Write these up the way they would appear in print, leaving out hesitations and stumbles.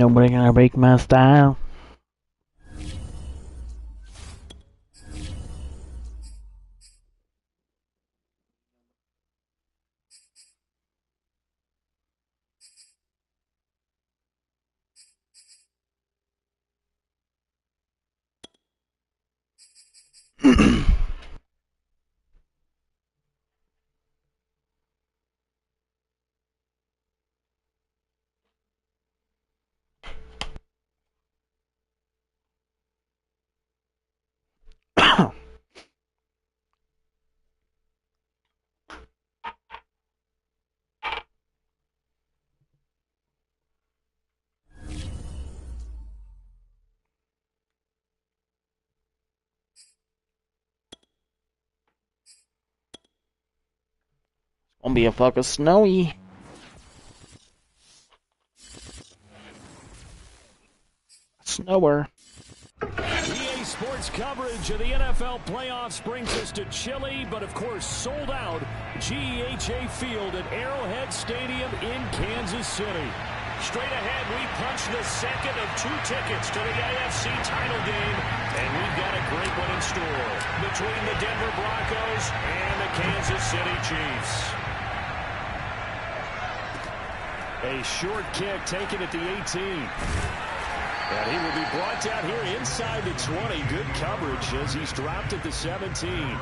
Nobody gonna break my style. Gonna be a fucking snowy. Snower. EA Sports coverage of the NFL playoffs brings us to chilly, but of course sold out GEHA Field at Arrowhead Stadium in Kansas City. Straight ahead, we punch the second of 2 tickets to the AFC title game, and we've got a great one in store between the Denver Broncos and the Kansas City Chiefs. A short kick taken at the 18. And he will be brought down here inside the 20. Good coverage as he's dropped at the 17.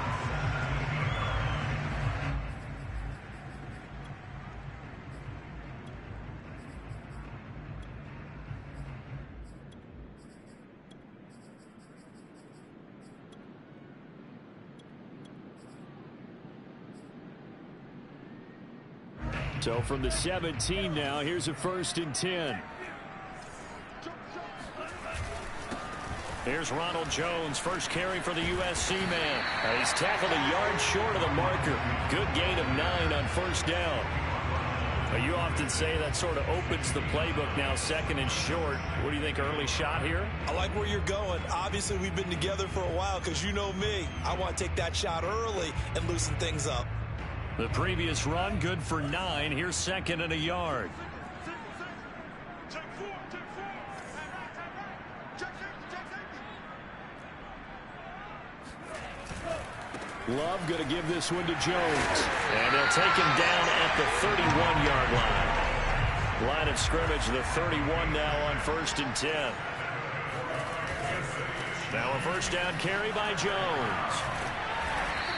So from the 17 now, here's a 1st and 10. Here's Ronald Jones, first carry for the USC man. He's tackled a yard short of the marker. Good gain of 9 on 1st down. You often say that sort of opens the playbook now, 2nd and short. What do you think, early shot here? I like where you're going. Obviously, we've been together for a while because you know me. I want to take that shot early and loosen things up. The previous run, good for 9. Here's 2nd and a yard. Love going to give this one to Jones. And they'll take him down at the 31-yard line. Line of scrimmage, the 31 now on 1st and 10. Now a 1st down carry by Jones.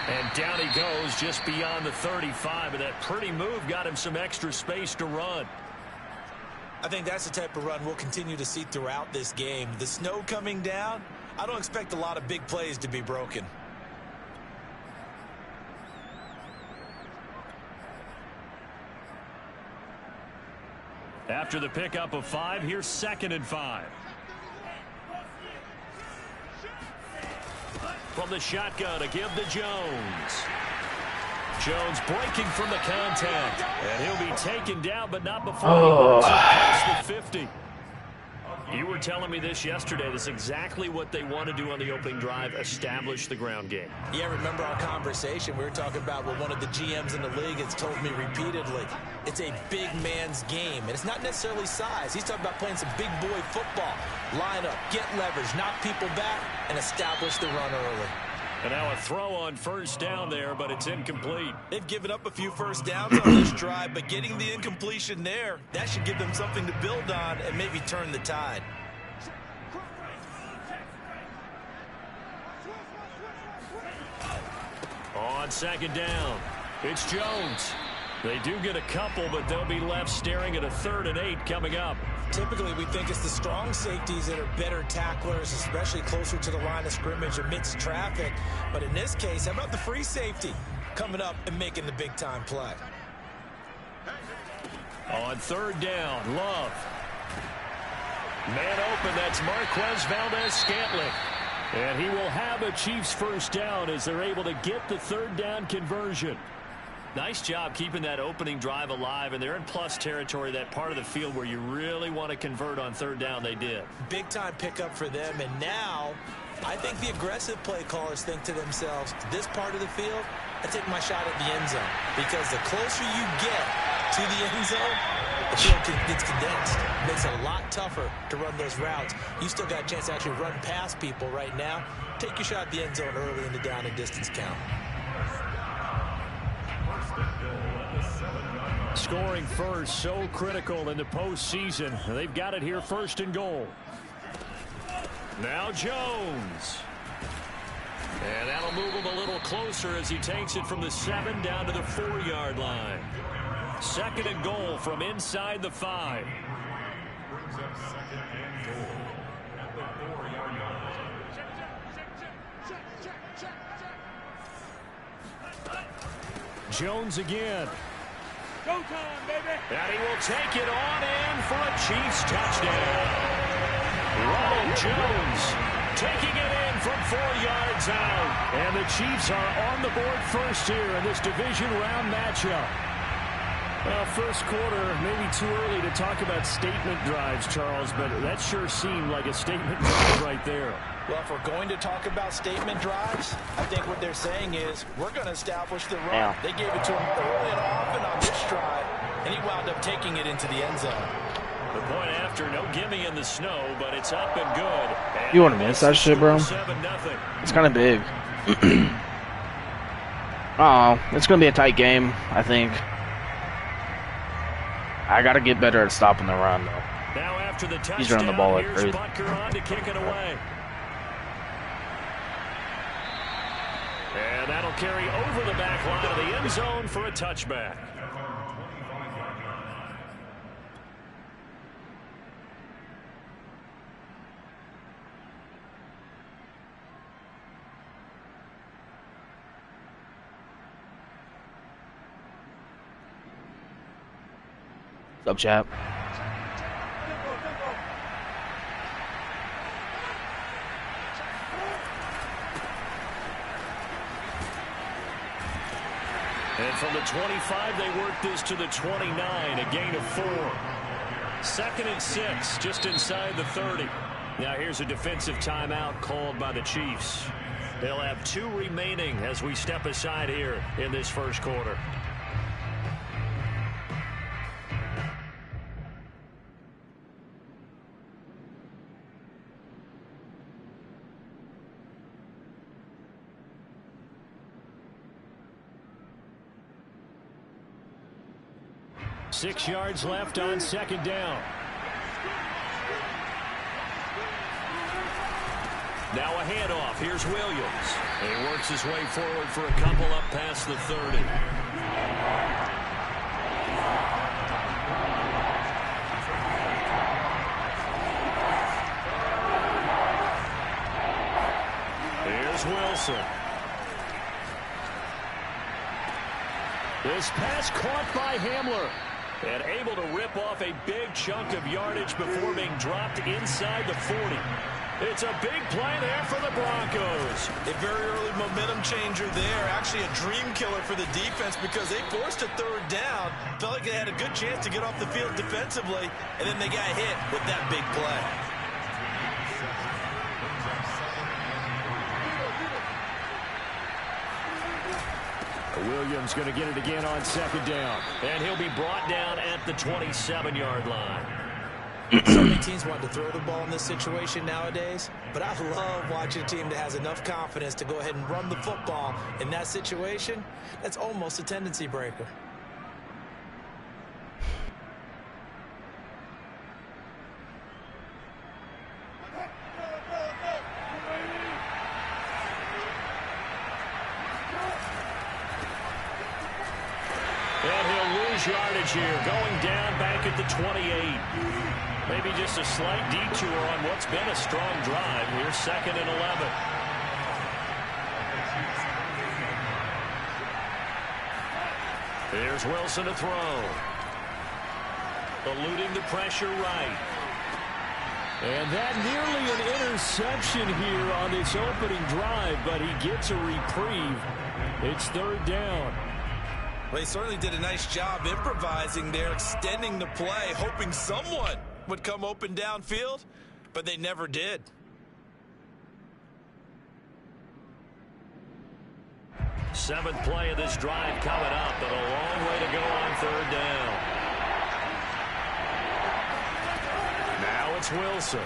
And down he goes just beyond the 35. And that pretty move got him some extra space to run. I think that's the type of run we'll continue to see throughout this game. The snow coming down, I don't expect a lot of big plays to be broken. After the pickup of 5, here's 2nd and 5. From the shotgun to give to Jones. Jones breaking from the contact. And he'll be taken down, but not before he works past the 50. You were telling me this yesterday. This is exactly what they want to do on the opening drive, establish the ground game. Yeah, remember our conversation? We were talking about what one of the GMs in the league has told me repeatedly. It's a big man's game, and it's not necessarily size. He's talking about playing some big boy football. Line up, get leverage, knock people back, and establish the run early. And now a throw on 1st down there, but it's incomplete. They've given up a few 1st downs on this drive, but getting the incompletion there, that should give them something to build on and maybe turn the tide. On 2nd down, it's Jones. They do get a couple, but they'll be left staring at a 3rd and 8 coming up. Typically, we think it's the strong safeties that are better tacklers, especially closer to the line of scrimmage amidst traffic. But in this case, how about the free safety coming up and making the big-time play? On 3rd down, Love. Man open, that's Marquez Valdez-Scantling. And he will have a Chiefs 1st down as they're able to get the 3rd down conversion. Nice job keeping that opening drive alive, and they're in plus territory, that part of the field where you really want to convert on 3rd down. They did. Big-time pickup for them, and now I think the aggressive play callers think to themselves, this part of the field, I take my shot at the end zone, because the closer you get to the end zone, the field gets condensed. It makes it a lot tougher to run those routes. You still got a chance to actually run past people right now. Take your shot at the end zone early in the down and distance count. Scoring first, so critical in the postseason. They've got it here, 1st and goal. Now Jones. And that'll move him a little closer as he takes it from the 7 down to the 4-yard line. 2nd and goal from inside the 5. Jones again. Go time, baby. And he will take it on in for a Chiefs touchdown. Ronald Jones taking it in from 4 yards out. And the Chiefs are on the board first here in this division round matchup. Well, first quarter, maybe too early to talk about statement drives, Charles, but that sure seemed like a statement drive right there. Well, if we're going to talk about statement drives, I think what they're saying is we're going to establish the run. Yeah. They gave it to him early and often on this drive, and he wound up taking it into the end zone. The point after, no gimme in the snow, but it's up and good. And You want to miss that shit, bro? 7-0. It's kind of big. It's going to be a tight game, I think. I got to get better at stopping the run, though. Now after the touchdown, He's running the ball like here's crazy. Butker on to kick it away. And that'll carry over the back line of the end zone for a touchback. What's up, chap? And from the 25, they work this to the 29, a gain of 4. 2nd and 6, just inside the 30. Now here's a defensive timeout called by the Chiefs. They'll have 2 remaining as we step aside here in this first quarter. Six yards left on 2nd down. Now a handoff. Here's Williams. He works his way forward for a couple up past the 30. Here's Wilson. This pass caught by Hamler. And able to rip off a big chunk of yardage before being dropped inside the 40. It's a big play there for the Broncos. A very early momentum changer there. Actually a dream killer for the defense because they forced a 3rd down. Felt like they had a good chance to get off the field defensively. And then they got hit with that big play. Williams going to get it again on 2nd down. And he'll be brought down at the 27-yard line. So many teams want to throw the ball in this situation nowadays, but I love watching a team that has enough confidence to go ahead and run the football in that situation. That's almost a tendency breaker. And he'll lose yardage here, going down back at the 28. Maybe just a slight detour on what's been a strong drive. Here's 2nd and 11. Here's Wilson to throw. Eluding the pressure right. And that nearly an interception here on this opening drive, but he gets a reprieve. It's 3rd down. Well, he certainly did a nice job improvising there, extending the play, hoping someone would come open downfield, but they never did. Seventh play of this drive coming up, but a long way to go on 3rd down. it's Wilson.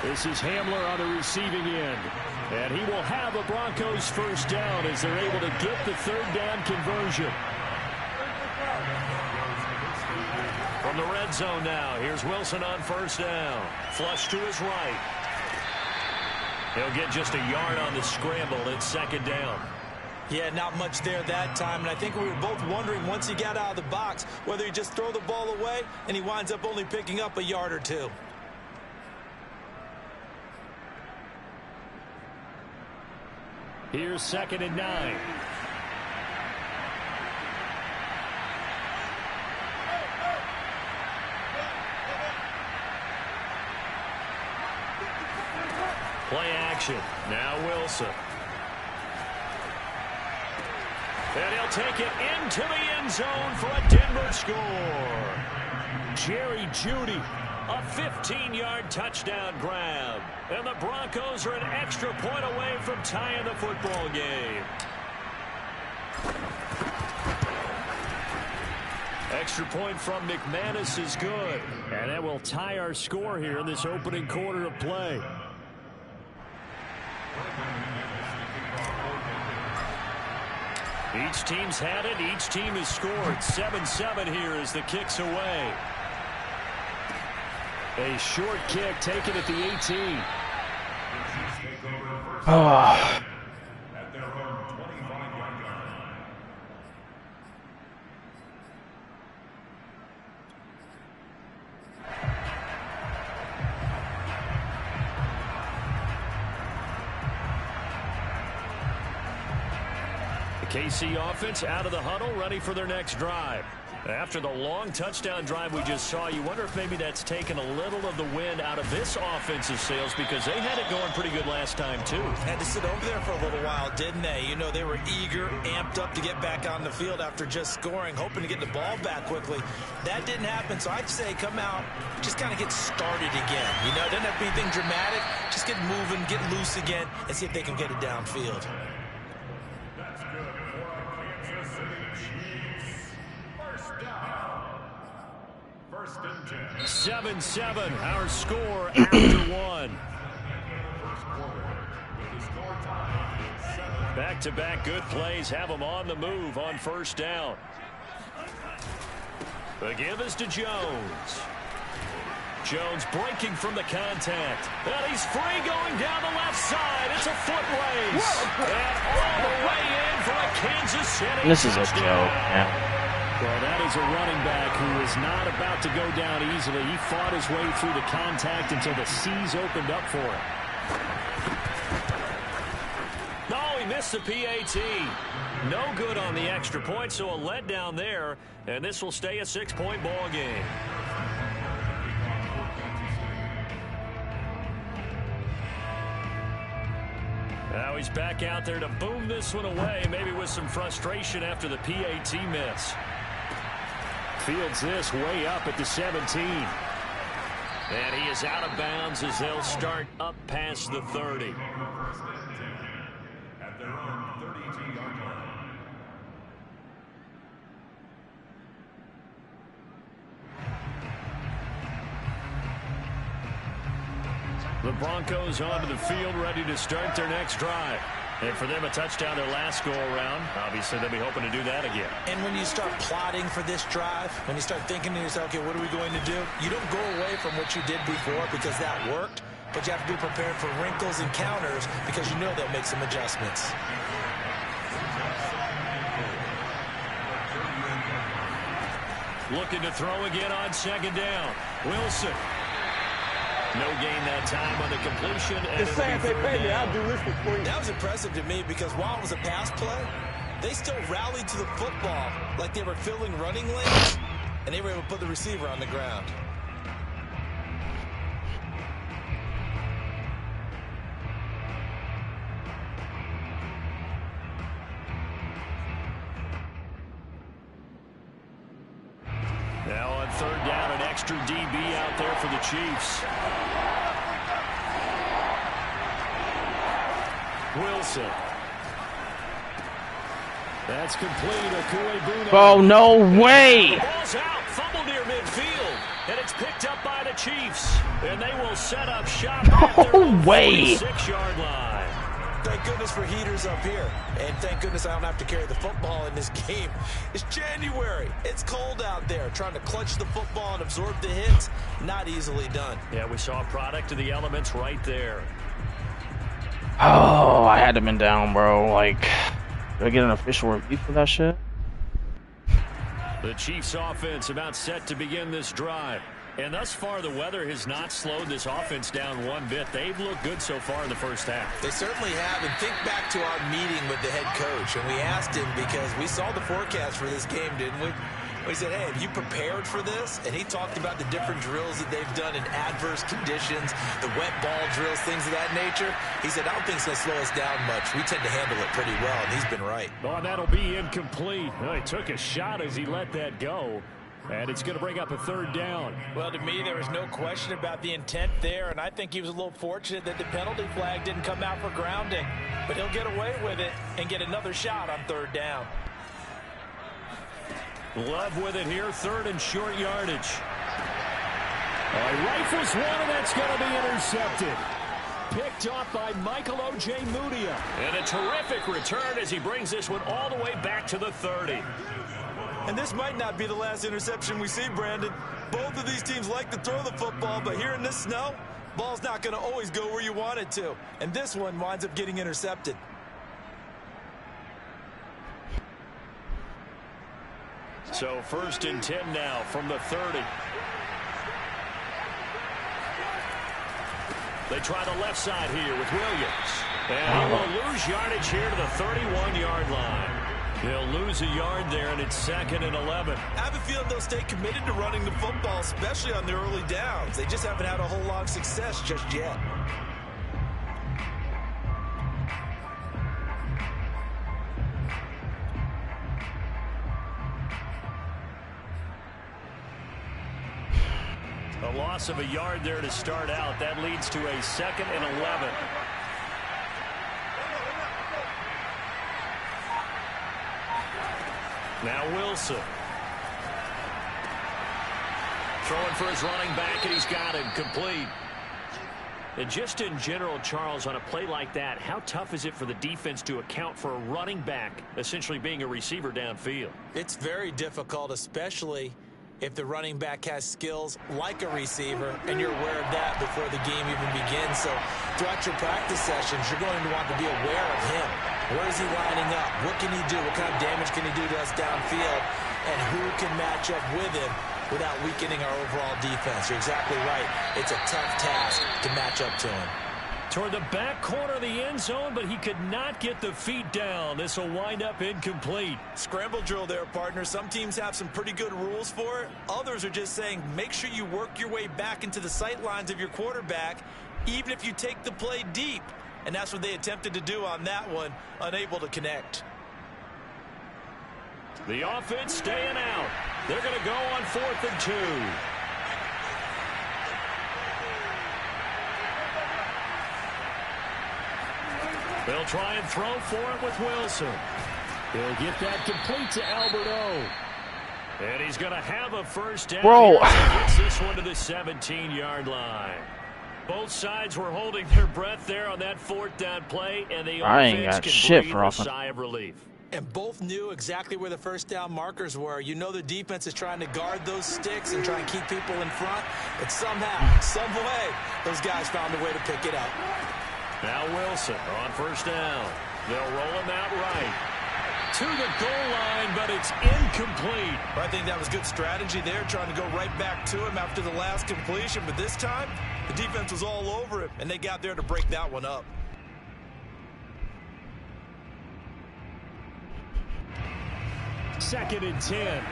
This is Hamler on the receiving end. And he will have a Broncos first down as they're able to get the third down conversion. From the red zone now, here's Wilson on first down. Flush to his right. He'll get just a yard on the scramble. It's second down. Yeah, not much there that time, and I think we were both wondering once he got out of the box whether he just throw the ball away and he winds up only picking up a yard or two. Here's 2nd and 9. Play action. Now Wilson. And he'll take it into the end zone for a Denver score. Jerry Jeudy, a 15-yard touchdown grab. And the Broncos are an extra point away from tying the football game. Extra point from McManus is good. And that will tie our score here in this opening quarter of play. Each team's had it. Each team has scored. 7-7 here as the kick's away. A short kick taken at the 18. Oh. KC offense out of the huddle, ready for their next drive. After the long touchdown drive we just saw, you wonder if maybe that's taken a little of the wind out of this offensive sails because they had it going pretty good last time, too. Had to sit over there for a little while, didn't they? You know, they were eager, amped up to get back on the field after just scoring, hoping to get the ball back quickly. That didn't happen, so I'd say come out, just kind of get started again. You know, it doesn't have to be anything dramatic. Just get moving, get loose again, and see if they can get it downfield. 7-7, our score after one. Back-to-back good plays have them on the move on first down. The give is to Jones. Jones breaking from the contact. And he's free going down the left side. It's a foot race. And all the way in for a Kansas City. This is a joke, man. Well, that is a running back who is not about to go down easily. He fought his way through the contact until the seas opened up for him. No, he missed the PAT. No good on the extra point, so a letdown there. And this will stay a 6-point ball game. Now he's back out there to boom this one away, maybe with some frustration after the PAT miss. Fields this way up at the 17. And he is out of bounds as they'll start up past the 30. At their own 32-yard line. The Broncos onto the field, ready to start their next drive. And for them, a touchdown their last go-around. Obviously, they'll be hoping to do that again. And when you start plotting for this drive, when you start thinking to yourself, okay, what are we going to do? You don't go away from what you did before because that worked, but you have to be prepared for wrinkles and counters because you know they'll make some adjustments. Looking to throw again on second down. Wilson. No gain that time on the completion. And It's saying they pay me, I'll do this for free. That was impressive to me because while it was a pass play, they still rallied to the football like they were filling running lanes, and they were able to put the receiver on the ground. Now on third down, an extra DB out there for the Chiefs. Wilson. That's complete. Oh, no way. The ball's out. Fumble near midfield. And it's picked up by the Chiefs. And they will set up shop at their own 46-yard line. Thank goodness for heaters up here. And thank goodness I don't have to carry the football in this game. It's January. It's cold out there. Trying to clutch the football and absorb the hits, not easily done. Yeah, we saw a product of the elements right there. Oh, I had him in down, bro. Like, do I get an official review for that shit? The Chiefs offense about set to begin this drive. And thus far, the weather has not slowed this offense down one bit. They've looked good so far in the first half. They certainly have. And think back to our meeting with the head coach. And we asked him because we saw the forecast for this game, didn't we? We said, hey, have you prepared for this? And he talked about the different drills that they've done in adverse conditions, the wet ball drills, things of that nature. He said, I don't think it's going to slow us down much. We tend to handle it pretty well, and he's been right. Oh, that'll be incomplete. Oh, he took a shot as he let that go. And it's going to bring up a third down. Well, to me, there was no question about the intent there, and I think he was a little fortunate that the penalty flag didn't come out for grounding. But he'll get away with it and get another shot on third down. Love with it here, third and short yardage. Rifles one, and that's going to be intercepted. Picked off by Michael O.J. Mudia. And a terrific return as he brings this one all the way back to the 30. And this might not be the last interception we see, Brandon. Both of these teams like to throw the football, but here in this snow, ball's not going to always go where you want it to. And this one winds up getting intercepted. So first and 10 now from the 30. They try the left side here with Williams. And he will lose yardage here to the 31-yard line. They'll lose a yard there, and it's 2nd and 11. I have a feeling they'll stay committed to running the football, especially on their early downs. They just haven't had a whole lot of success just yet. A loss of a yard there to start out. That leads to a 2nd and 11. Now Wilson. Throwing for his running back, and he's got it complete. And just in general, Charles, on a play like that, how tough is it for the defense to account for a running back essentially being a receiver downfield? It's very difficult, especially if the running back has skills like a receiver, and you're aware of that before the game even begins. So throughout your practice sessions, you're going to want to be aware of him. Where is he lining up? What can he do? What kind of damage can he do to us downfield? And who can match up with him without weakening our overall defense? You're exactly right. It's a tough task to match up to him. Toward the back corner of the end zone, but he could not get the feet down. This will wind up incomplete. Scramble drill there, partner. Some teams have some pretty good rules for it. Others are just saying make sure you work your way back into the sight lines of your quarterback, even if you take the play deep. And that's what they attempted to do on that one, unable to connect. The offense staying out. They're going to go on 4th and 2. They'll try and throw for it with Wilson. He'll get that complete to Alberto. And he's going to have a first down. Bro. He gets this one to the 17-yard line. Both sides were holding their breath there on that 4th down play, and the offense can breathe a sigh of relief. And both knew exactly where the first down markers were. You know the defense is trying to guard those sticks and try and keep people in front. But somehow, some way, those guys found a way to pick it up. Now Wilson on first down. They'll roll him out right to the goal line, but it's incomplete. I think that was good strategy there, trying to go right back to him after the last completion. But this time, the defense was all over him, and they got there to break that one up. Second and 10.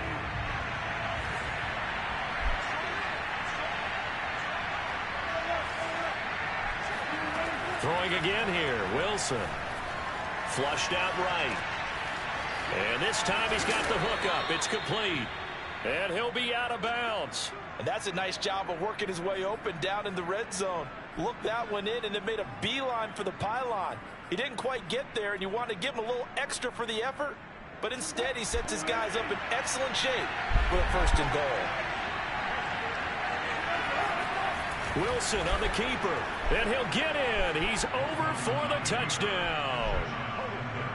Throwing again here, Wilson. Flushed out right. And this time he's got the hook up. It's complete. And he'll be out of bounds. And that's a nice job of working his way open down in the red zone. Looked that one in and then made a beeline for the pylon. He didn't quite get there, and you want to give him a little extra for the effort. But instead, he sets his guys up in excellent shape for a 1st and goal. Wilson on the keeper, and he'll get in. He's over for the touchdown.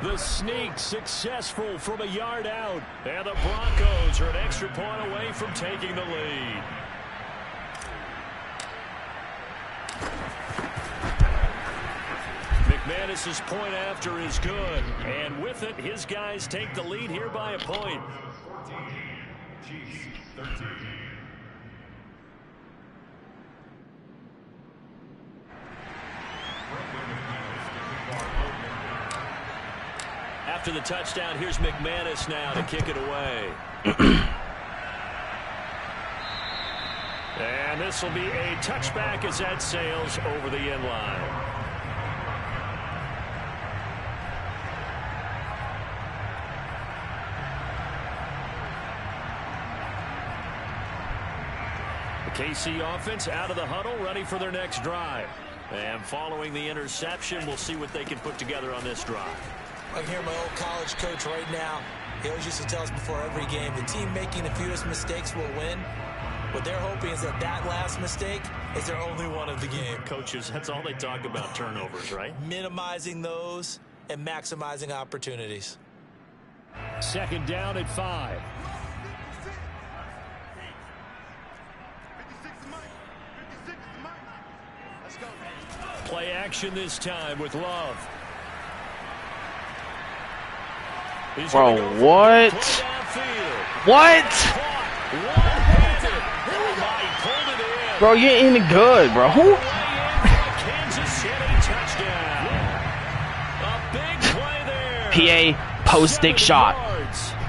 The sneak successful from a yard out, and the Broncos are an extra point away from taking the lead. McManus's point after is good, and with it, his guys take the lead here by a point. 14, Chiefs 13. After the touchdown, here's McManus now to kick it away. And this will be a touchback as that sails over the end line. The KC offense out of the huddle, ready for their next drive. And following the interception, we'll see what they can put together on this drive. I can hear my old college coach right now. He always used to tell us before every game, the team making the fewest mistakes will win. What they're hoping is that that last mistake is their only one of the game. Coaches, that's all they talk about, turnovers, right? Minimizing those and maximizing opportunities. Second down at 5. Play action this time with Love. Bro, what? What? Bro, you ain't even good, bro. Who? Kansas City touchdown. A big play there. PA post stick shot.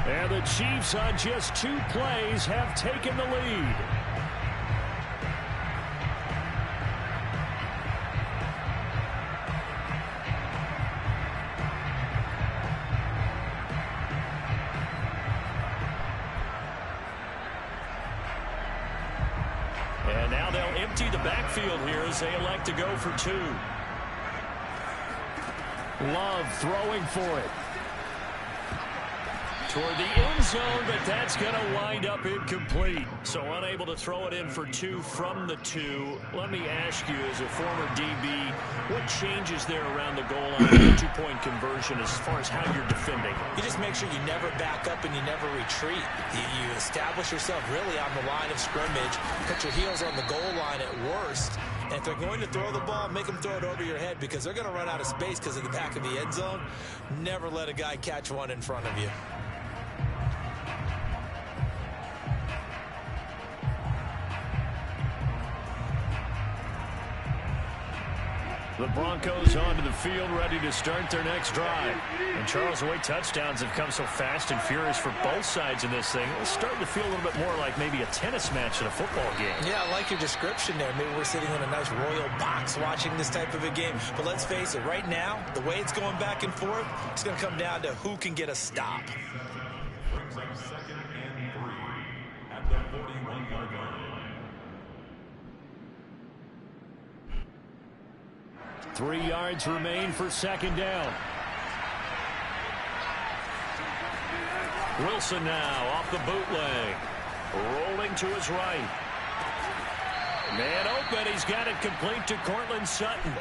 And the Chiefs on just 2 plays have taken the lead. And now they'll empty the backfield here as they elect to go for 2. Love throwing for it. Toward the end zone, but that's going to wind up incomplete. So unable to throw it in for 2 from the 2. Let me ask you, as a former DB, what changes there around the goal line for a 2-point conversion as far as how you're defending? You just make sure you never back up and you never retreat. You establish yourself really on the line of scrimmage, put your heels on the goal line at worst, and if they're going to throw the ball, make them throw it over your head because they're going to run out of space because of the back of the end zone. Never let a guy catch one in front of you. The Broncos onto the field, ready to start their next drive. And Charles, the way touchdowns have come so fast and furious for both sides in this thing, it's starting to feel a little bit more like maybe a tennis match in a football game. Yeah, I like your description there. Maybe we're sitting in a nice royal box watching this type of a game. But let's face it, right now, the way it's going back and forth, it's going to come down to who can get a stop. Brings up 2nd and 3 at the 41-yard line. 3 yards remain for second down. Wilson now off the bootleg. Rolling to his right. Man open. He's got it complete to Cortland Sutton.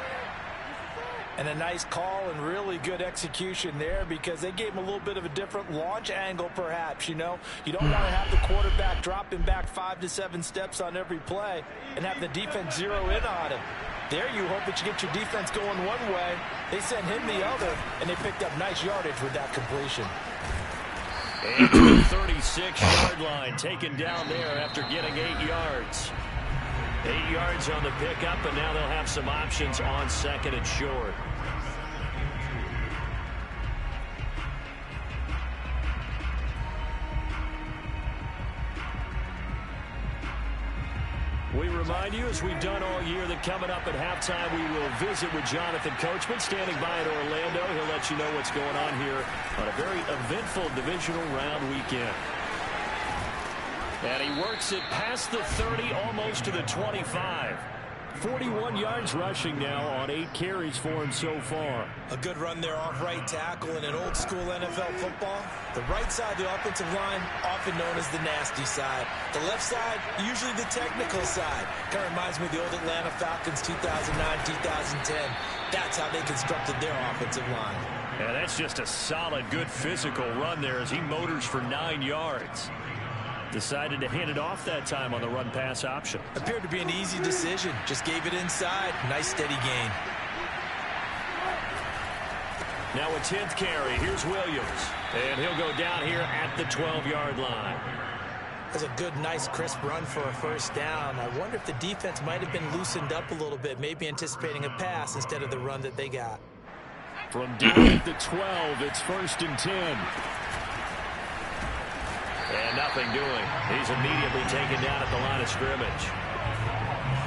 And a nice call and really good execution there because they gave him a little bit of a different launch angle perhaps, you know. You don't want to have the quarterback dropping back 5 to 7 steps on every play and have the defense zero in on him. There you hope that you get your defense going one way. They sent him the other, and they picked up nice yardage with that completion. 36-yard line taken down there after getting 8 yards. 8 yards on the pickup, and now they'll have some options on second and short. We remind you, as we've done all year, that coming up at halftime, we will visit with Jonathan Coachman, standing by at Orlando. He'll let you know what's going on here on a very eventful divisional round weekend. And he works it past the 30, almost to the 25. 41 yards rushing now on 8 carries for him so far. A good run there off right tackle in an old school NFL football. The right side of the offensive line, often known as the nasty side. The left side, usually the technical side. Kind of reminds me of the old Atlanta Falcons 2009-2010. That's how they constructed their offensive line. Yeah, that's just a solid, good physical run there as he motors for 9 yards. Decided to hand it off that time on the run-pass option. Appeared to be an easy decision. Just gave it inside. Nice, steady gain. Now a 10th carry. Here's Williams. And he'll go down here at the 12-yard line. That's a good, nice, crisp run for a first down. I wonder if the defense might have been loosened up a little bit, maybe anticipating a pass instead of the run that they got. From down at the 12, it's 1st and 10. And nothing doing. He's immediately taken down at the line of scrimmage.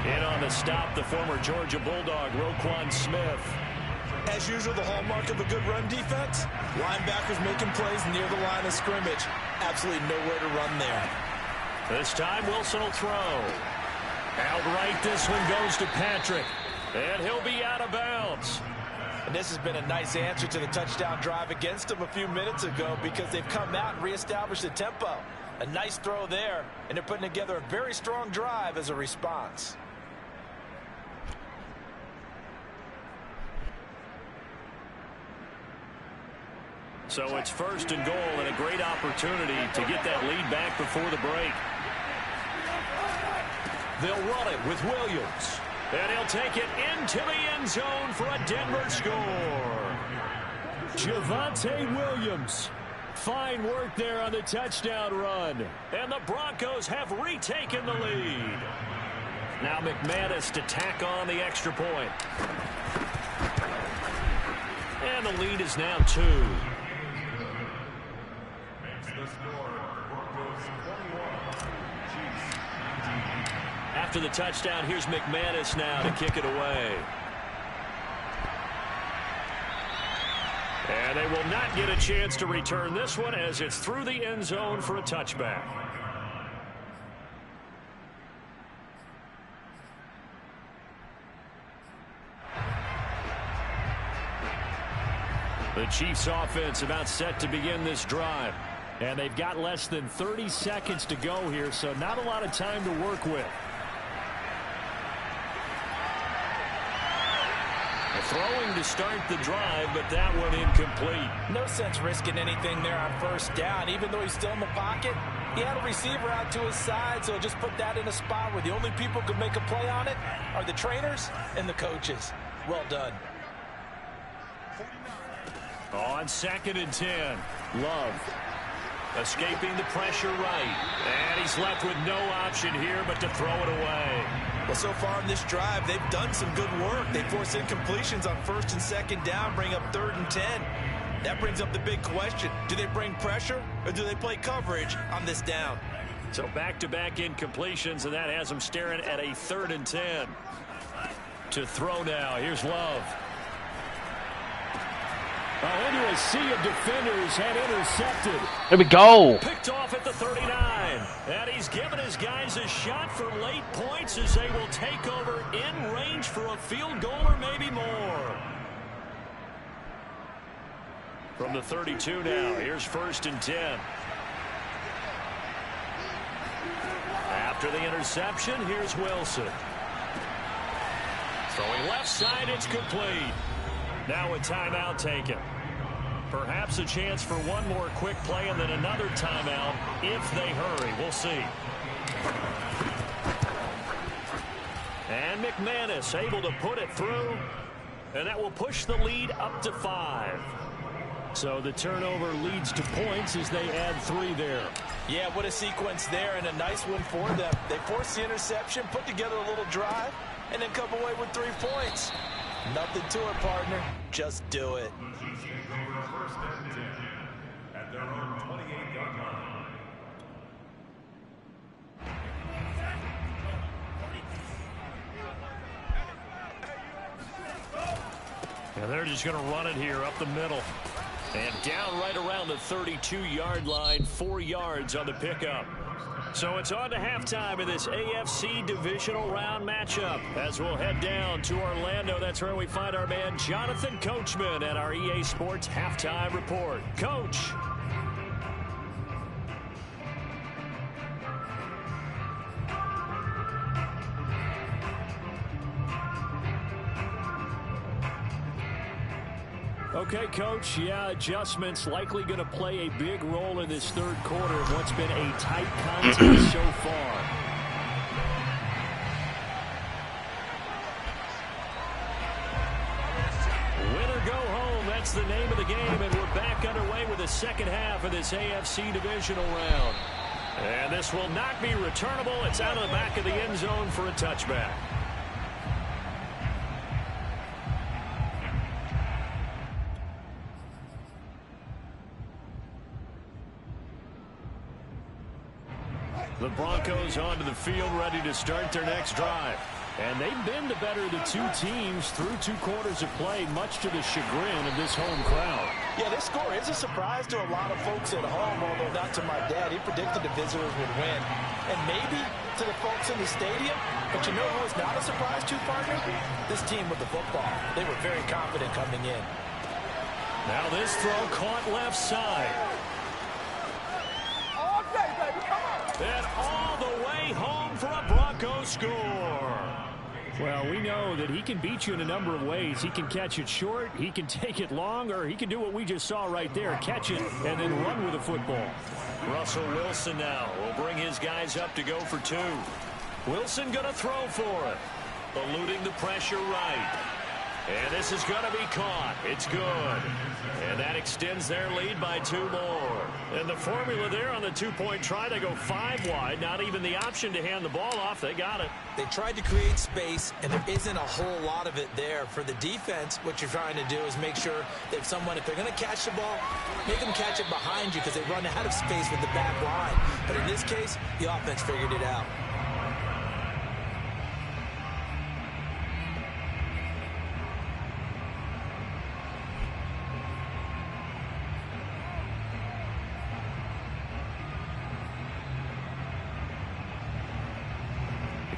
In on the stop, the former Georgia Bulldog, Roquan Smith. As usual, the hallmark of a good run defense, linebackers making plays near the line of scrimmage. Absolutely nowhere to run there. This time, Wilson will throw. Outright, this one goes to Patrick. And he'll be out of bounds. And this has been a nice answer to the touchdown drive against them a few minutes ago because they've come out and reestablished the tempo. A nice throw there, and they're putting together a very strong drive as a response. So it's 1st and goal and a great opportunity to get that lead back before the break. They'll run it with Williams. And he'll take it into the end zone for a Denver score. Javonte Williams. Fine work there on the touchdown run. And the Broncos have retaken the lead. Now McManus to tack on the extra point. And the lead is now 2. After the touchdown, here's McManus now to kick it away. And they will not get a chance to return this one as it's through the end zone for a touchback. The Chiefs offense about set to begin this drive. And they've got less than 30 seconds to go here, so not a lot of time to work with. Throwing to start the drive, but that one incomplete. No sense risking anything there on 1st down. Even though he's still in the pocket, he had a receiver out to his side, so just put that in a spot where the only people who can make a play on it are the trainers and the coaches. Well done. On 2nd and 10, Love. Escaping the pressure right. And he's left with no option here but to throw it away. Well, so far in this drive, they've done some good work. They force incompletions on 1st and 2nd down, bring up 3rd and 10. That brings up the big question. Do they bring pressure or do they play coverage on this down? So back-to-back incompletions, and that has them staring at a 3rd and 10. To throw now. Here's Love. Into a sea of defenders and intercepted. There we go. Picked off at the 39. And he's given his guys a shot for late points as they will take over in range for a field goal or maybe more. From the 32 now, here's 1st and 10. After the interception, here's Wilson. Throwing left side, it's complete. Now a timeout taken. Perhaps a chance for one more quick play and then another timeout if they hurry. We'll see. And McManus able to put it through. And that will push the lead up to 5. So the turnover leads to points as they add 3 there. Yeah, what a sequence there and a nice one for them. They forced the interception, put together a little drive, and then come away with 3 points. Nothing to it, partner. Just do it. At their own 28-yard line. And they're just going to run it here up the middle. And down right around the 32-yard line, 4 yards on the pickup. So it's on to halftime in this AFC divisional round matchup. As we'll head down to Orlando, that's where we find our man Jonathan Coachman at our EA Sports Halftime Report. Coach. Okay, Coach, yeah, adjustments likely going to play a big role in this third quarter of what's been a tight contest so far. Win or go home, that's the name of the game, and we're back underway with the second half of this AFC divisional round. And this will not be returnable. It's out of the back of the end zone for a touchback. The Broncos onto the field, ready to start their next drive. And they've been the better of the two teams through 2 quarters of play, much to the chagrin of this home crowd. Yeah, this score is a surprise to a lot of folks at home, although not to my dad. He predicted the visitors would win. And maybe to the folks in the stadium. But you know who was not a surprise to, partner? This team with the football. They were very confident coming in. Now this throw caught left side. And all the way home for a Broncos score. Well, we know that he can beat you in a number of ways. He can catch it short, he can take it long, or he can do what we just saw right there, catch it and then run with the football. Russell Wilson now will bring his guys up to go for 2. Wilson going to throw for it. Eluding the pressure right. And this is going to be caught. It's good. And that extends their lead by 2 more. And the formula there on the 2-point try, they go 5 wide. Not even the option to hand the ball off. They got it. They tried to create space, and there isn't a whole lot of it there. For the defense, what you're trying to do is make sure that if they're going to catch the ball, make them catch it behind you because they run out of space with the back line. But in this case, the offense figured it out.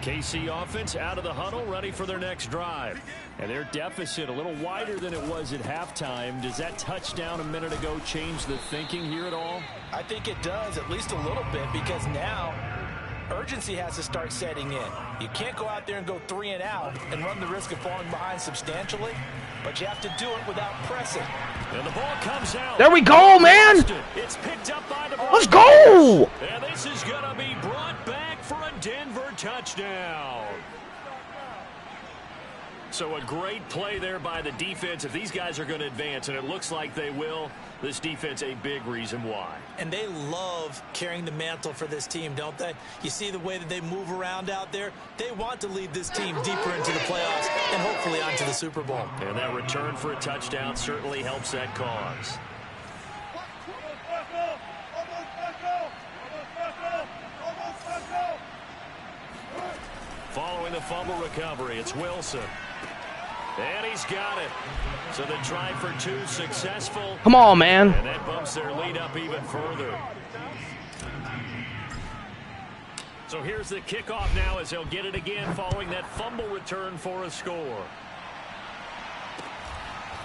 KC offense out of the huddle, ready for their next drive. And their deficit a little wider than it was at halftime. Does that touchdown a minute ago change the thinking here at all? I think it does, at least a little bit, because now urgency has to start setting in. You can't go out there and go 3 and out and run the risk of falling behind substantially, but you have to do it without pressing. And the ball comes out. There we go, man. It's picked up by the ball. Let's go. And this is going to be brought back for a Denver touchdown. So a great play there by the defense. If these guys are going to advance, and it looks like they will, this defense a big reason why. And they love carrying the mantle for this team, don't they? You see the way that they move around out there? They want to lead this team deeper into the playoffs and hopefully onto the Super Bowl. And that return for a touchdown certainly helps that cause. Following the fumble recovery, it's Wilson. And he's got it. So the try for 2 successful. Come on, man. And that bumps their lead up even further. So here's the kickoff now as they'll get it again following that fumble return for a score.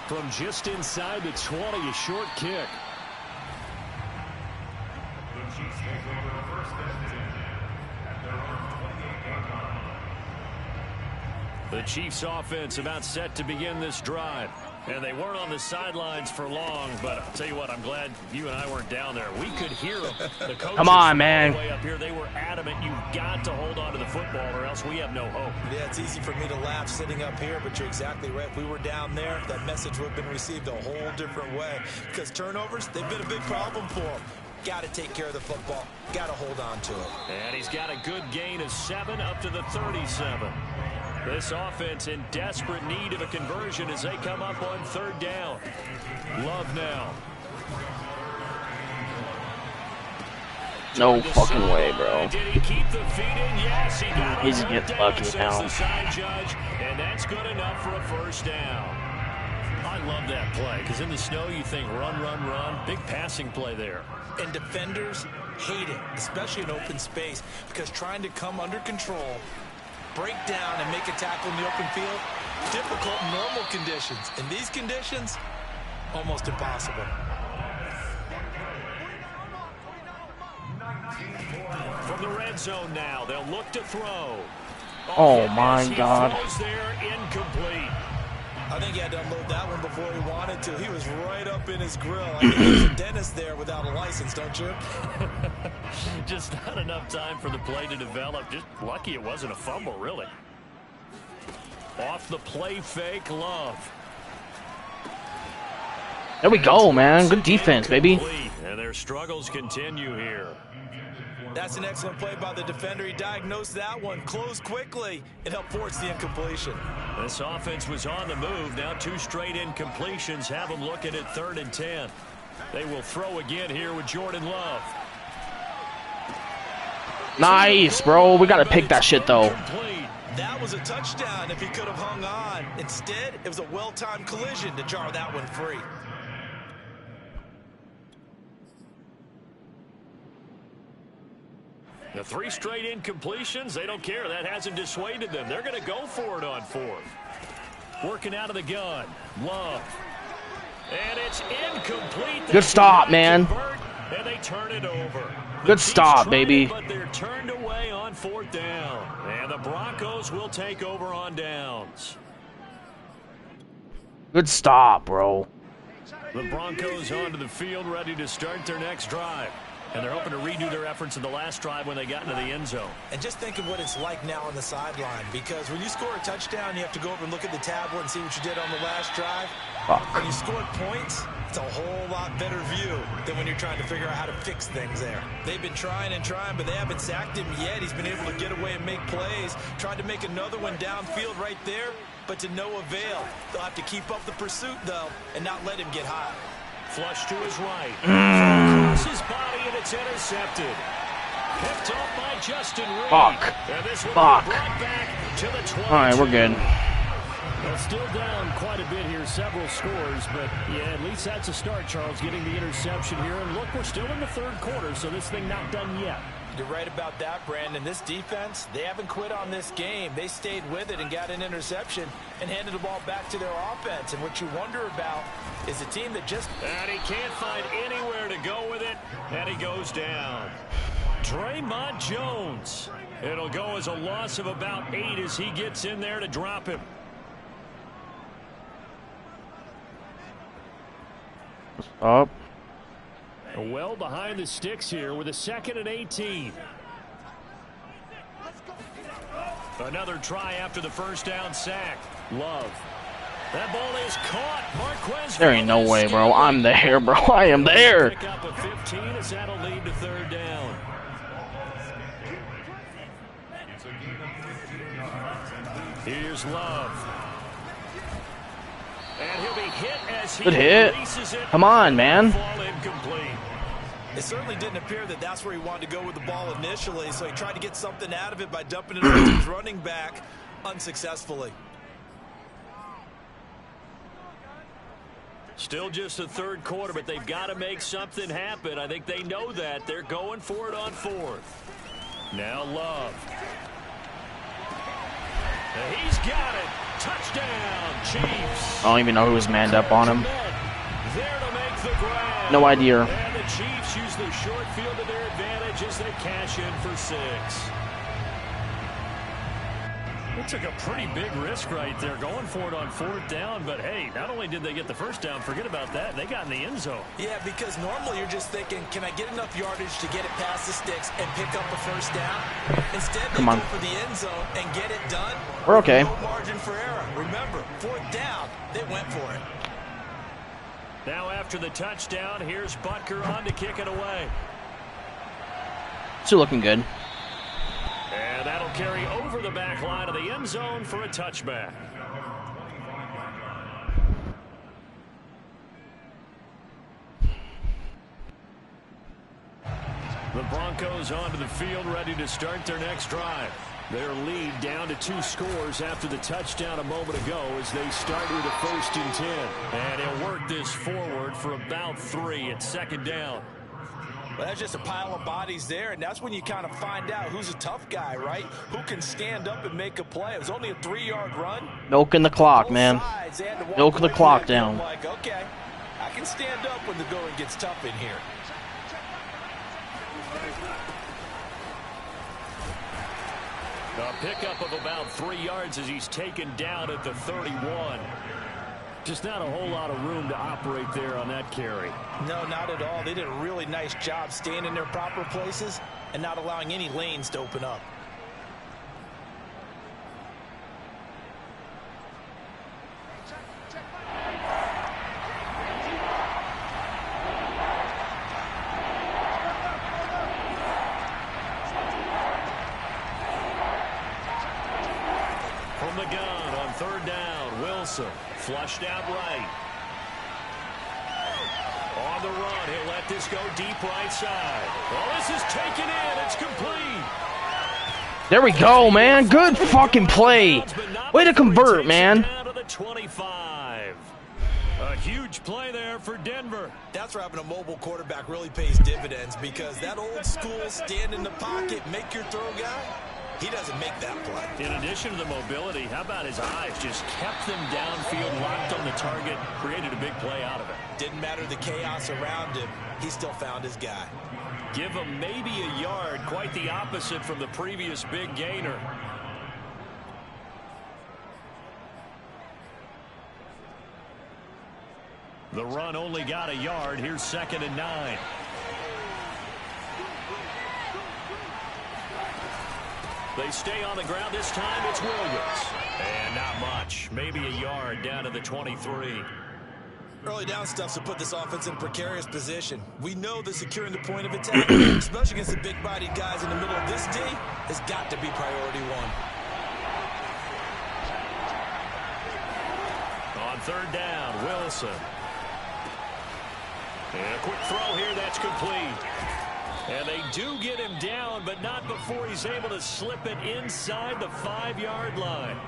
From just inside the 20, a short kick. The Chiefs take over first and 10 at their own 28-yard line. The Chiefs offense about set to begin this drive. And they weren't on the sidelines for long, but I'll tell you what, I'm glad you and I weren't down there. We could hear them. The coaches Come on, man. Way up here, they were adamant, you've got to hold on to the football or else we have no hope. Yeah, it's easy for me to laugh sitting up here, but you're exactly right. If we were down there, that message would have been received a whole different way. Because turnovers, they've been a big problem for them. Got to take care of the football. Got to hold on to it. And he's got a good gain of 7 up to the 37. This offense in desperate need of a conversion as they come up on 3rd down. Love now. No fucking way, bro. Did he keep the feet in? Yes, he got He's it. getting lucky now. The side judge, and that's good enough for a 1st down. On love that play because in the snow you think run, run, run. Big passing play there. And defenders hate it, especially in open space, because trying to come under control, break down, and make a tackle in the open field, difficult in normal conditions. In these conditions, almost impossible. From the red zone now, they'll look to throw. Oh my God. Throws there, incomplete. I think he had to unload that one before he wanted to. He was right up in his grill. I think there's a dentist there without a license, don't you? Just not enough time for the play to develop. Just lucky it wasn't a fumble, really. Off the play fake, Love. There we go, man. Good defense, baby. And their struggles continue here. That's an excellent play by the defender. He diagnosed that one, closed quickly, and helped force the incompletion. This offense was on the move. Now 2 straight incompletions have them looking at 3rd and 10. They will throw again here with Jordan Love. Nice, bro. We got to pick that shit, though. That was a touchdown if he could have hung on. Instead, it was a well-timed collision to jar that one free. The 3 straight incompletions, they don't care. That hasn't dissuaded them. They're going to go for it on 4th. Working out of the gun. Love. And it's incomplete. Good stop, man. And they turn it over. Good stop, baby. But they're turned away on 4th down. And the Broncos will take over on downs. Good stop, bro. The Broncos onto the field, ready to start their next drive. And they're hoping to redo their efforts in the last drive when they got into the end zone. And just think of what it's like now on the sideline, because when you score a touchdown, you have to go over and look at the tablet and see what you did on the last drive. When you scored points, it's a whole lot better view than when you're trying to figure out how to fix things there. They've been trying and trying, but they haven't sacked him yet. He's been able to get away and make plays. Tried to make another one downfield right there, but to no avail. They'll have to keep up the pursuit, though, and not let him get high. Flush to his right. Across his body, and it's intercepted. Picked up by Justin Reed. Fuck. And this one Fuck. brought back to the 22. All right, we're good. Well, still down quite a bit here, several scores, but yeah, at least that's a start, Charles, getting the interception here. And look, we're still in the 3rd quarter, so this thing not done yet. You're right about that, Brandon. This defense, they haven't quit on this game. They stayed with it and got an interception and handed the ball back to their offense. And what you wonder about is a team that just... And he can't find anywhere to go with it, and he goes down. Draymond Jones. It'll go as a loss of about 8 as he gets in there to drop him. Up. Well behind the sticks here with a 2nd and 18. Another try after the first down sack. Love. That ball is caught. Marquez. There ain't no way, bro. I'm there, bro. I am there. Pick up a 15 as that'll lead to 3rd down. Here's Love. And he'll be hit as he Good hit. releases it. Come on, man. Ball incomplete. It certainly didn't appear that that's where he wanted to go with the ball initially, so he tried to get something out of it by dumping it over to his running back unsuccessfully. Still just the 3rd quarter, but they've got to make something happen. I think they know that. They're going for it on 4th. Now Love. And he's got it. Touchdown, Chiefs. I don't even know who was manned up on him. There to make the grab. No idea. And the Chiefs use the short field to their advantage as they cash in for 6. They took a pretty big risk right there going for it on 4th down, but hey, not only did they get the first down, forget about that, they got in the end zone. Yeah, because normally you're just thinking, can I get enough yardage to get it past the sticks and pick up a first down? Instead, they go for the end zone and get it done. We're okay. No margin for error. Remember, 4th down, they went for it. Now after the touchdown, here's Butker on to kick it away. Still looking good. And that'll carry over the back line of the end zone for a touchback. The Broncos onto the field, ready to start their next drive. Their lead down to 2 scores after the touchdown a moment ago as they start with a 1st and 10. And he'll work this forward for about 3 at 2nd down. Well, that's just a pile of bodies there, and that's when you kind of find out who's a tough guy, right? Who can stand up and make a play. It was only a 3-yard run. Milking the clock, man. Milking the clock down. Like, okay, I can stand up when the going gets tough in here. A pickup of about 3 yards as he's taken down at the 31. Just not a whole lot of room to operate there on that carry. No, not at all. They did a really nice job staying in their proper places and not allowing any lanes to open up. From the gun on 3rd down, Wilson flushed out right. On the run, he'll let this go deep right side. Well, this is taken in. It's complete. There we go, man. Good fucking play. Way to convert, man. Down to the 25. A huge play there for Denver. That's where having a mobile quarterback really pays dividends, because that old school stand in the pocket, make your throw guy, he doesn't make that play. In addition to the mobility, how about his eyes? Just kept them downfield, locked on the target, created a big play out of it. Didn't matter the chaos around him. He still found his guy. Give him maybe a yard, quite the opposite from the previous big gainer. The run only got a yard. Here's 2nd and 9. They stay on the ground this time. It's Williams. And not much. Maybe a yard down to the 23. Early down stuff to put this offense in a precarious position. We know that securing the point of attack, especially against the big-bodied guys in the middle of this D, has got to be priority 1. On 3rd down, Wilson. And a quick throw here. That's complete. And they do get him down, but not before he's able to slip it inside the 5-yard line.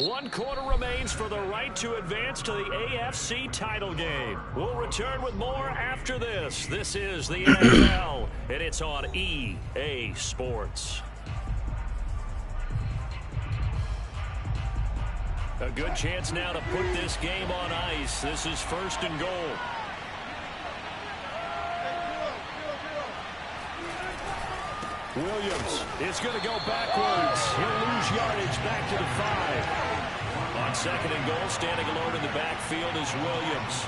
One quarter remains for the right to advance to the AFC title game. We'll return with more after this. This is the NFL, and it's on EA Sports. A good chance now to put this game on ice. This is 1st and goal. Williams is going to go backwards. He'll lose yardage back to the 5. On 2nd and goal, standing alone in the backfield is Williams.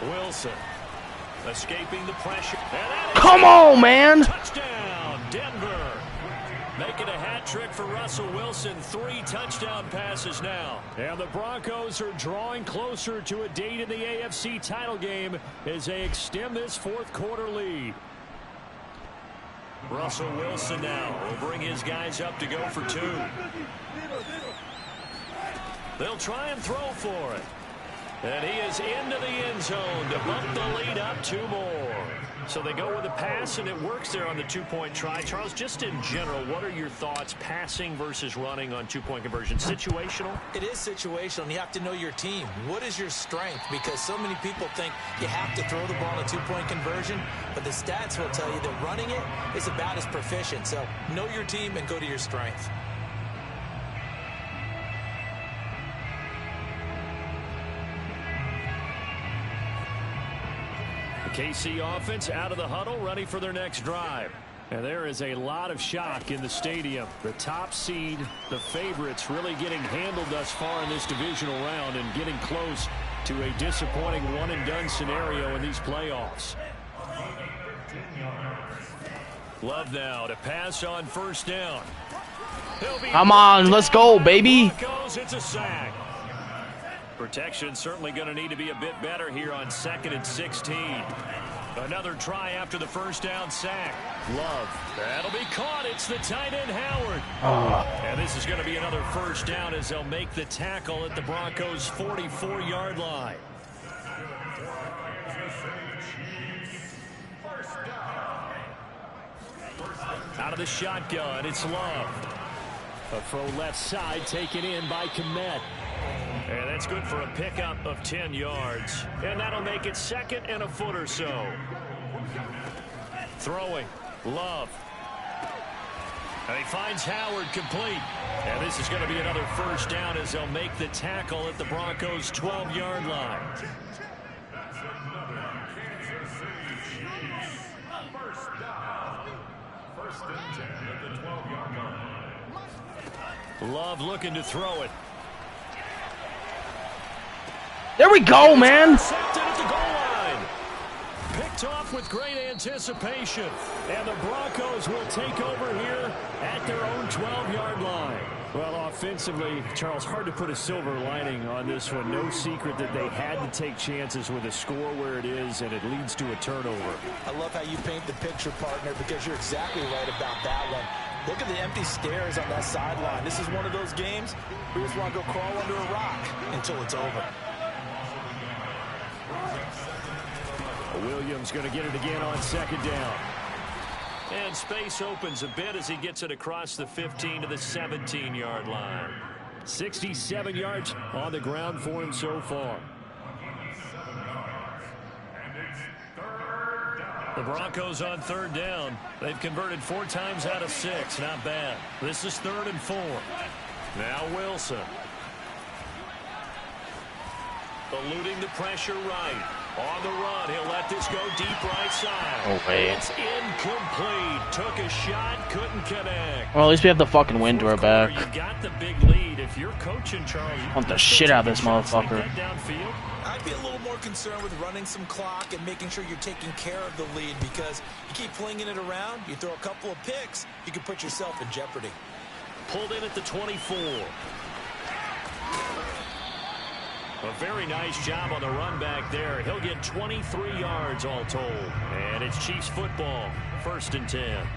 Wilson escaping the pressure. Come on, man. Touchdown, Denver. Making a hat trick for Russell Wilson. 3 touchdown passes now. And the Broncos are drawing closer to a date in the AFC title game as they extend this 4th quarter lead. Russell Wilson now will bring his guys up to go for 2. They'll try and throw for it. And he is into the end zone to bump the lead up 2 more. So they go with a pass, and it works there on the 2-point try. Charles, just in general, what are your thoughts passing versus running on 2-point conversion? Situational? It is situational, and you have to know your team. What is your strength? Because so many people think you have to throw the ball in a 2-point conversion, but the stats will tell you that running it is about as proficient. So know your team and go to your strength. KC offense out of the huddle, ready for their next drive. And there is a lot of shock in the stadium. The top seed, the favorites, really getting handled thus far in this divisional round and getting close to a disappointing one-and-done scenario in these playoffs. Love now to pass on 1st down. Come on, let's go, baby. It's a sack. Protection certainly going to need to be a bit better here on 2nd and 16. Another try after the first down sack. Love. That'll be caught. It's the tight end, Howard. And this is going to be another first down as they'll make the tackle at the Broncos' 44-yard line. Out of the shotgun, it's Love. A throw left side taken in by Kmet. And that's good for a pickup of 10 yards. And that'll make it second and a foot or so. Throwing. Love. And he finds Howard complete. And this is going to be another first down as they'll make the tackle at the Broncos' 12-yard line. First and 10 at the 12-yard line. Love looking to throw it. There we go, man. Intercepted at the goal line. Picked off with great anticipation. And the Broncos will take over here at their own 12-yard line. Well, offensively, Charles, hard to put a silver lining on this one. No secret that they had to take chances with a score where it is, and it leads to a turnover. I love how you paint the picture, partner, because you're exactly right about that one. Look at the empty stairs on that sideline. This is one of those games where you just want to go crawl under a rock until it's over. Williams going to get it again on second down. And space opens a bit as he gets it across the 15 to the 17-yard line. 67 yards on the ground for him so far. The Broncos on third down. They've converted 4 times out of 6. Not bad. This is 3rd and 4. Now Wilson. Eluding the pressure right. On the run, he'll let this go deep right side. Oh, wait. It's incomplete. Took a shot, couldn't connect. Well, at least we have the fucking wind to our back. You got the big lead. If you're coaching, Charles, you Want the shit out of this motherfucker. like that downfield. I'd be a little more concerned with running some clock and making sure you're taking care of the lead, because you keep flinging it around, you throw a couple of picks, you can put yourself in jeopardy. Pulled in at the 24. A very nice job on the run back there. He'll get 23 yards all told. And it's Chiefs football. 1st and 10.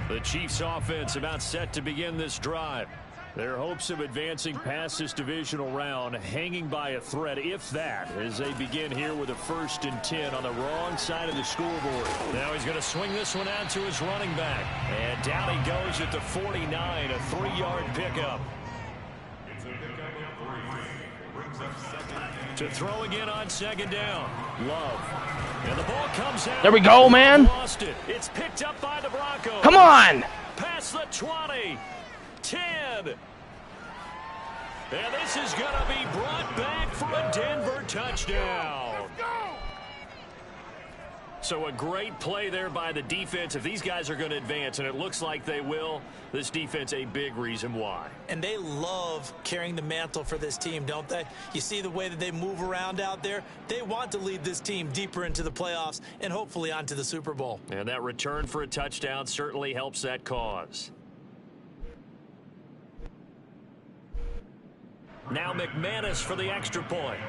The Chiefs offense about set to begin this drive. Their hopes of advancing past this divisional round hanging by a thread, if that, as they begin here with a 1st and 10 on the wrong side of the scoreboard. Now he's going to swing this one out to his running back. And down he goes at the 49, a 3-yard pickup. It's a pickup of 3. Brings up second and To throw again on second down. Love. And the ball comes out. There we go, man. Lost it. It's picked up by the Broncos. Come on. Past the 20. 10. And this is going to be brought back for a Denver touchdown. So a great play there by the defense. If these guys are going to advance, and it looks like they will, this defense a big reason why. And they love carrying the mantle for this team, don't they? You see the way that they move around out there? They want to lead this team deeper into the playoffs and hopefully onto the Super Bowl. And that return for a touchdown certainly helps that cause. Now McManus for the extra point.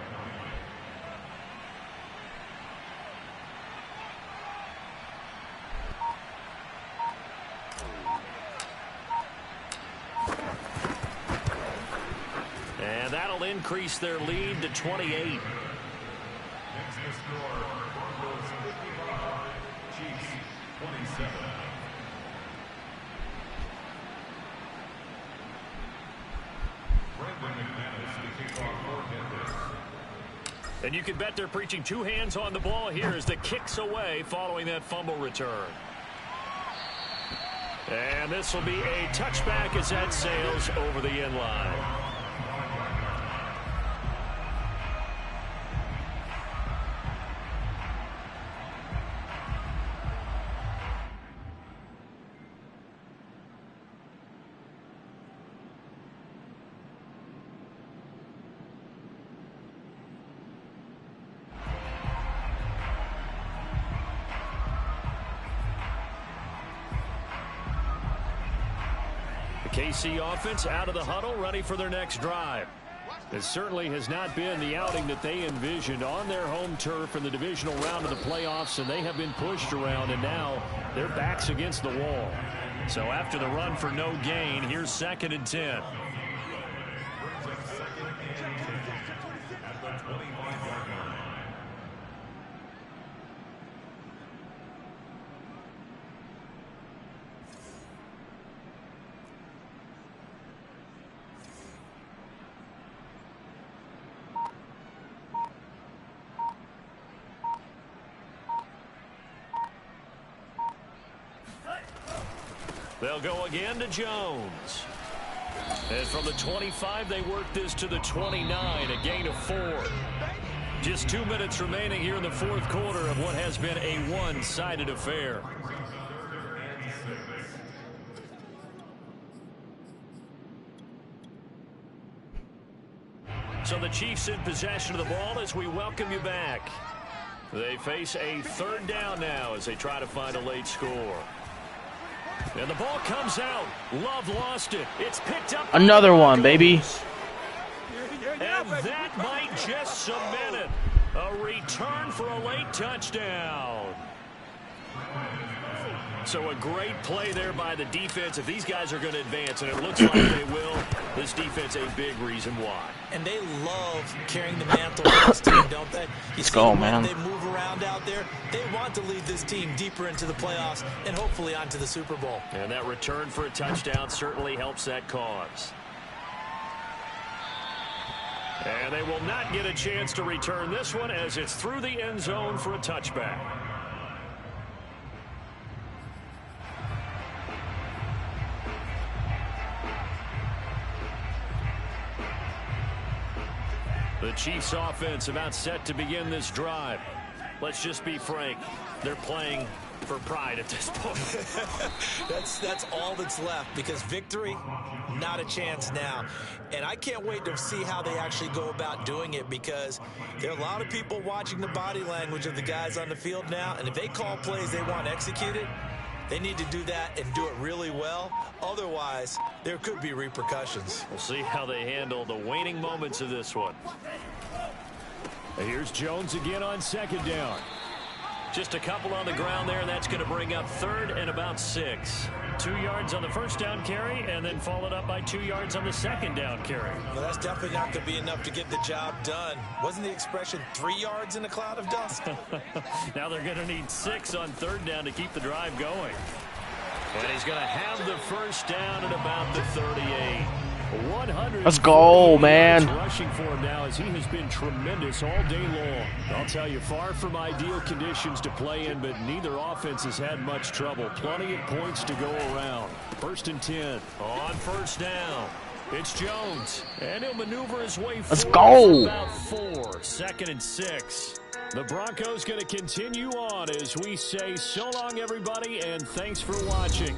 And that'll increase their lead to 28. Next to score, Broncos 55, Chiefs 27. And you can bet they're preaching 2 hands on the ball here as the kick's away following that fumble return. And this will be a touchback as that sails over the end line. The KC offense out of the huddle, ready for their next drive. It certainly has not been the outing that they envisioned on their home turf in the divisional round of the playoffs, and they have been pushed around, and now their backs against the wall. So after the run for no gain, here's 2nd and 10. They'll go again to Jones. And from the 25, they work this to the 29, a gain of 4. Just 2 minutes remaining here in the 4th quarter of what has been a one-sided affair. So the Chiefs in possession of the ball as we welcome you back. They face a 3rd down now as they try to find a late score. And the ball comes out. Love lost it. It's picked up. Another one, baby. And that might just cement it. A return for a late touchdown. So a great play there by the defense. If these guys are going to advance, and it looks like they will, this defense a big reason why. And they love carrying the mantle for this team, don't they? Let's go, man. They move around out there. They want to lead this team deeper into the playoffs and hopefully onto the Super Bowl. And that return for a touchdown certainly helps that cause. And they will not get a chance to return this one as it's through the end zone for a touchback. The Chiefs offense about set to begin this drive. Let's just be frank. They're playing for pride at this point. That's all that's left, because victory, not a chance now. And I can't wait to see how they actually go about doing it, because there are a lot of people watching the body language of the guys on the field now, and if they call plays they want executed, they need to do that and do it really well. Otherwise, there could be repercussions. We'll see how they handle the waning moments of this one. Here's Jones again on 2nd down. Just a couple on the ground there, and that's going to bring up 3rd and about 6. 2 yards on the 1st down carry, and then followed up by 2 yards on the 2nd down carry. Well, that's definitely not going to be enough to get the job done. Wasn't the expression 3 yards in a cloud of dust? Now they're going to need 6 on 3rd down to keep the drive going. And he's going to have the 1st down at about the 38. Let's go, man. Rushing for him now, as he has been tremendous all day long. I'll tell you, far from ideal conditions to play in, but neither offense has had much trouble. Plenty of points to go around. 1st and 10 on 1st down. It's Jones, and he'll maneuver his way forward. Let's go. About 4. 2nd and 6. The Broncos going to continue on as we say so long, everybody, and thanks for watching.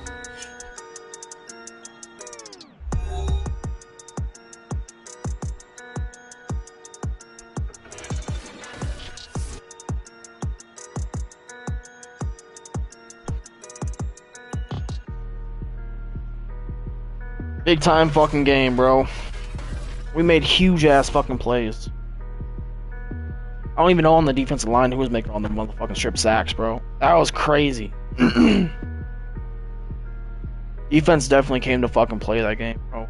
Big time fucking game, bro. We made huge ass fucking plays. I don't even know on the defensive line who was making all the motherfucking strip sacks, bro. That was crazy. Defense definitely came to fucking play that game, bro.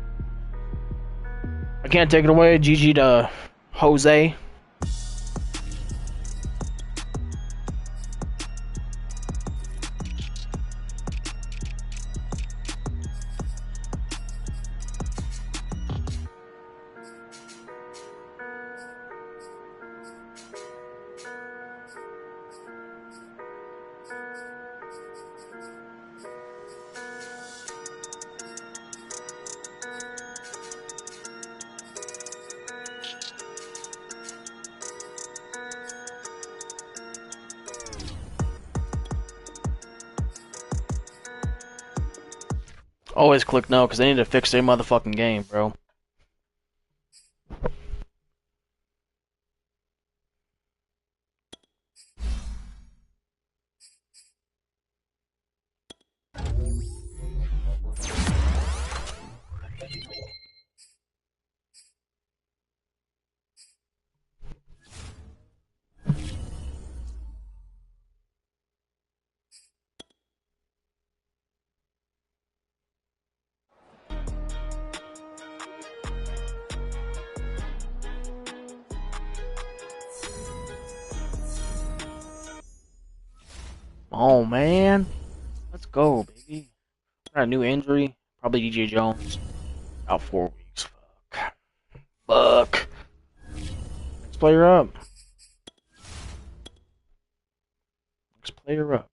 I can't take it away. GG to Jose. Always click no, because they need to fix their motherfucking game, bro. on, man. Let's go, baby. Got a new injury. Probably DJ Jones. Out 4 weeks. Fuck. Next player up. Next player up.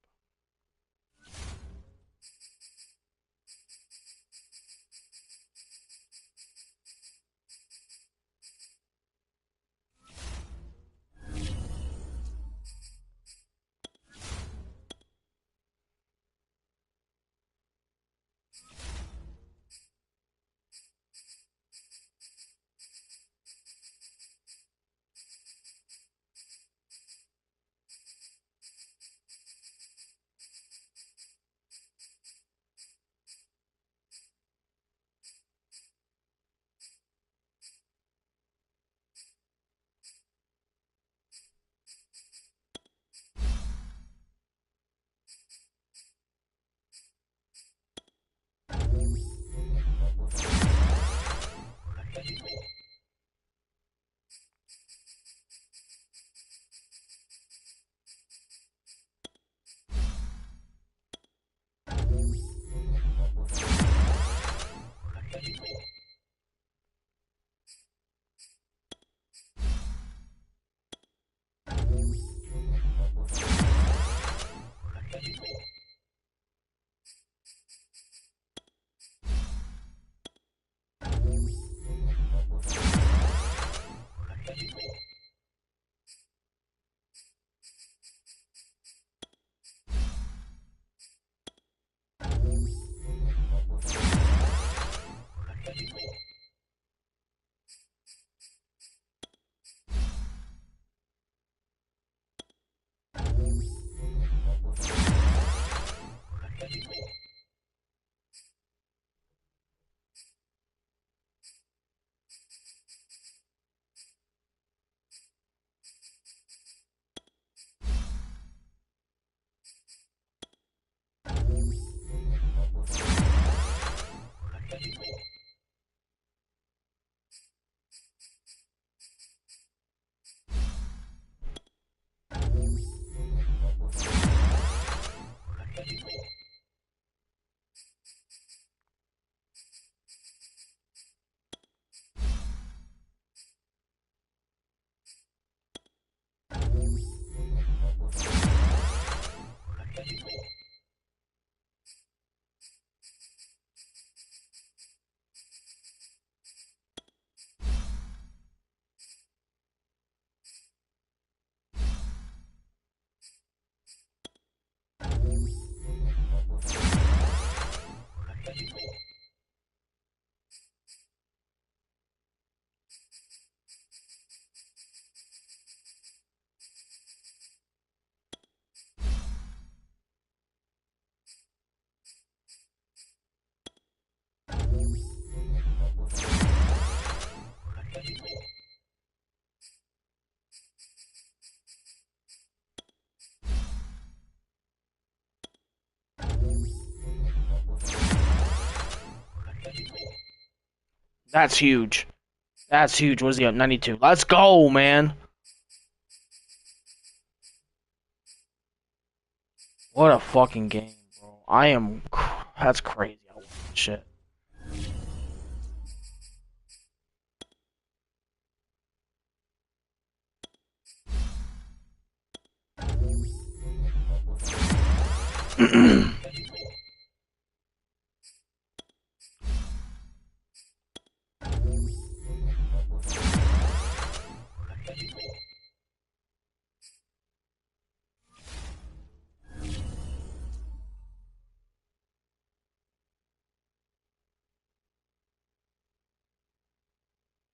That's huge. That's huge. What is he at? 92. Let's go, man. What a fucking game, bro. That's crazy. I love that shit.